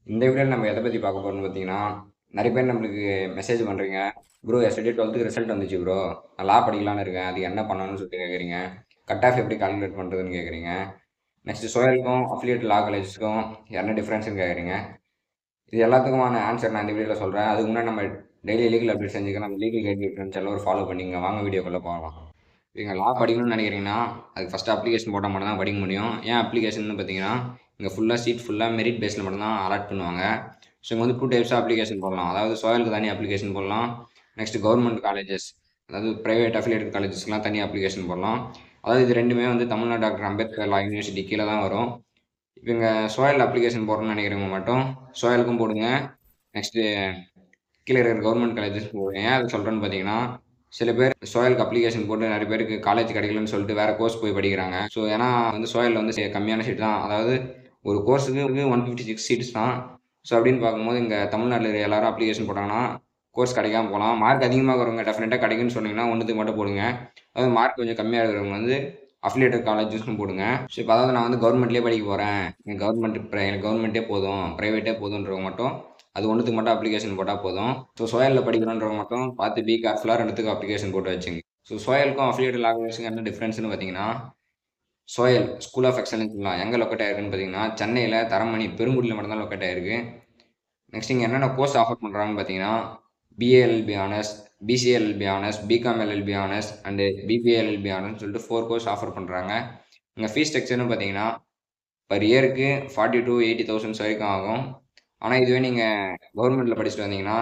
இந்த வீடியோல நம்ம எத பத்தி பார்க்க போறோம்னு பார்த்தீங்கன்னா, நெறைய பேர் நம்மளுக்கு மெசேஜ் பண்றீங்க. ப்ரோ எஸ்டர்டே 12th ரிசல்ட் வந்துச்சு ப்ரோ. நான் லா படிக்கலான்னு இருக்கேன். அதுக்கு என்ன பண்ணணும்னு சொல்லிட்டு கேட்குறீங்க. கட் ஆஃப் எப்படி கால்குலேட் பண்றதுன்னு கேட்குறீங்க. நெக்ஸ்ட் சோயலுக்கும் அஃபிலியேட் லா காலேஜஸ்க்கும் என்ன டிஃபரன்ஸ்ன்னு கேட்குறீங்க. இது எல்லாத்துக்குமான ஆன்சர் நான் இந்த வீடியோல சொல்றேன். அதுக்கு முன்னாடி நம்ம டெய்லி லீகல் அப்டேட் செஞ்சுக்க நம்ம லீகல் கைட் ஃப்ரெண்ட்ஸ் எல்லாரும் ஃபாலோ பண்ணிக்கங்க. வாங்க வீடியோக்குள்ள போகலாம். நீங்க லா படிக்கணும்னு நினைக்கிறீங்கன்னா, அதுக்கு ஃபர்ஸ்ட் அப்ளிகேஷன் போட்டா மட்டும் தான் படிக்க முடியும். ஏன் அப்ளிகேஷன்னு பார்த்தீங்கன்னா, இங்க சீட் ஃபுல்லா மெரிட் பேஸ்ல மட்டும் தான் அலாட் பண்ணுவாங்க. ஸோ இங்க வந்து 2 டைப்ஸா அப்ளிகேஷன் போடலாம். அதாவது சோயலுக்கு தனி அப்ளிகேஷன் போடலாம். நெக்ஸ்ட் கவர்மெண்ட் காலேஜஸ், அதாவது பிரைவேட் அஃபிலியேட்டட் காலேஜஸ்க்குலாம் தனி அப்ளிகேஷன் போடலாம். அதாவது இது 2மே வந்து தமிழ்நாடு டாக்டர் அம்பேத்கர் லா யூனிவர்சிட்டி கீழ தான் வரும். இப்ப இங்க சோயல் அப்ளிகேஷன் போடணும்னு நினைக்கிறவங்க மட்டும் சோயலுக்கும் போடுங்க. நெக்ஸ்ட் கீழ இருக்கிற கவர்மெண்ட் காலேஜஸ் போடுங்க. ஏன் அத சொல்றேன்னு பார்த்தீங்கன்னா, சில பேர் சோயலுக்கு அப்ளிகேஷன் போட்டு நெறைய பேருக்கு காலேஜ் கிடைக்கலன்னு சொல்லிட்டு வேற கோர்ஸ் போய் படிக்கிறாங்க. ஸோ ஏன்னா வந்து சோயல்ல வந்து கம்மியான சீட் தான். அதாவது ஒரு கோர்ஸுக்கு 156 சீட்ஸ் தான். ஸோ அப்படின்னு பார்க்கும்போது இங்க தமிழ்நாட்டுல இருக்கிற எல்லாரும் அப்ளிகேஷன் போட்டாங்கன்னா, கோர்ஸ் கிடைக்காம போலாம். மார்க் அதிகமா இருக்கிறவங்க டெஃபினட்டா கிடைக்கும்னு சொன்னீங்கன்னா, 1த்துக்கு மட்டும் போடுங்க. அதாவது மார்க் கொஞ்சம் கம்மியா இருக்கிறவங்க வந்து அஃபிலியேட்டட் காலேஜஸ்க்கும் போடுங்க. ஸோ இப்ப அதாவது நான் வந்து கவர்மெண்ட்லயே படிக்க போறேன். எனக்கு கவர்மெண்ட்டே போதும், பிரைவேட்டே போதுன்றவங்க மட்டும் அது 1த்துக்கு மட்டும் அப்ளிகேஷன் போட்டா போதும். ஸோ சோயல்ல படிக்கிறோன்றவங்க மட்டும் பார்த்து பி கேர்ஃபுல்லா 2த்துக்கும் அப்ளிகேஷன் போட்டு வச்சுங்க. ஸோ சோயலுக்கும் அஃபிலியேட்டட் ஆர்கனைசேஷனுக்கும் என்ன டிஃபரன்ஸ்ன்னு பார்த்தீங்கன்னா, சோயல் ஸ்கூல் ஆஃப் எக்ஸலன்ஸ்லாம் எங்க லொக்கேட் ஆயிருக்குன்னு பார்த்தீங்கன்னா, சென்னையில தரமணி பெருங்குடியில மட்டும் தான் லொக்கேட் ஆயிருக்கு. நெக்ஸ்ட் இங்க என்னென்ன கோர்ஸ் ஆஃபர் பண்றாங்கன்னு பார்த்தீங்கன்னா, BA LLB honours, BCA LLB honours, BCom LLB honours and BBA LLB ஹானர்ஸ்னு சொல்லிட்டு 4 கோர்ஸ் ஆஃபர் பண்றாங்க. இங்க ஃபீஸ் ஸ்ட்ரக்சர்னு பார்த்தீங்கன்னா, பர் இயருக்கு 40 to 80,000 வரைக்கும் ஆகும். ஆனா இதுவே நீங்க கவர்மெண்ட்ல படிச்சுட்டு வந்தீங்கன்னா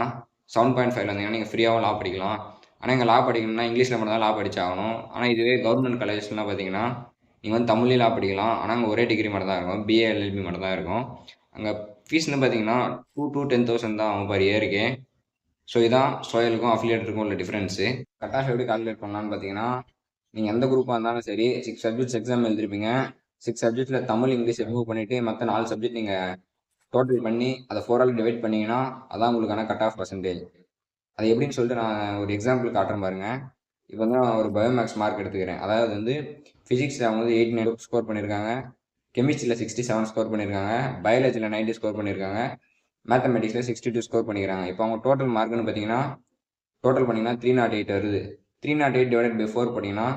7.5 வந்தீங்கன்னா நீங்க ஃப்ரீயாவும் லா படிக்கலாம். ஆனா இங்க லா படிக்கணும்னா இங்கிலீஷ்ல மட்டும் தான் லா படிச்சாகணும். ஆனா இதுவே கவர்மெண்ட் காலேஜஸ்லாம் பார்த்தீங்கன்னா, நீங்க வந்து தமிழ்லயும் லா படிக்கலாம். ஆனா அங்க ஒரே டிகிரி மட்டும் தான் இருக்கும். பிஏ, எல்எல்பி மட்டும் தான் இருக்கும். அங்க ஃபீஸ்ன்னு பார்த்தீங்கன்னா 2 to 10,000 தான் ஆகும் பர் இயருக்கு. ஸோ இதான் சோயலுக்கும் அஃபிலியேட்டருக்கும் உள்ள டிஃபரன்ஸு. கட் ஆஃப் எப்படி கால்குலேட் பண்ணலாம்னு பார்த்தீங்கன்னா, நீங்க எந்த குரூப்பா இருந்தாலும் சரி 6 சப்ஜெக்ட்ஸ் எக்ஸாம் எழுதிருப்பீங்க. 6 சப்ஜெக்ட்ல தமிழ், இங்கிலீஷ் ரிமூவ் பண்ணிட்டு மத்த 4 சப்ஜெக்ட் நீங்க டோட்டல் பண்ணி அதை 4ஆல் டிவைட் பண்ணீங்கன்னா அதான் உங்களுக்கான கட் ஆஃப் பர்சன்டேஜ். அது எப்படின்னு சொல்லிட்டு நான் ஒரு எக்ஸாம்பிள் காட்டுறேன் பாருங்க. இப்போ வந்து நான் ஒரு பயோமேக்ஸ் மார்க் எடுத்துக்கிறேன். அதாவது வந்து ஃபிசிக்ஸில் அவங்க வந்து 89 ஸ்கோர் பண்ணியிருக்காங்க, கெமிஸ்ட்ரியில் 67 ஸ்கோர் பண்ணியிருக்காங்க, பயாலஜியில் 90 ஸ்கோர் பண்ணியிருக்காங்க, மேத்தமெட்டிக்ஸில் 62 ஸ்கோர் பண்ணிக்கிறாங்க. இப்போ அவங்க டோட்டல் மார்க்னு பார்த்தீங்கன்னா டோட்டல் பண்ணிங்கன்னா 308 வருது. 308 டிவைடட் பை 4 போட்டிங்கன்னா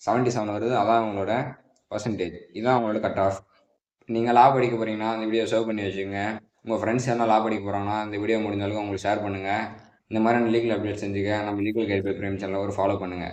77 வருது. அதான் அவங்களோட பர்சன்டேஜ். இதுதான் அவங்களோட கட் ஆஃப். நீங்கள் லா படிக்க போகிறீங்கன்னா அந்த வீடியோ சேவ் பண்ணி வச்சுக்கோங்க. உங்கள் ஃப்ரெண்ட்ஸ் யாரா லா படிக்க போகிறாங்கன்னா இந்த வீடியோ முடிஞ்ச அளவுக்கு அவங்களுக்கு ஷேர் பண்ணுங்கள். இந்த மாதிரி லீகல் அப்டேட் செஞ்சுக்க நம்ம லீகல் கைட் பை பிரேம் சேனலை ஒரு ஃபாலோ பண்ணுங்கள்.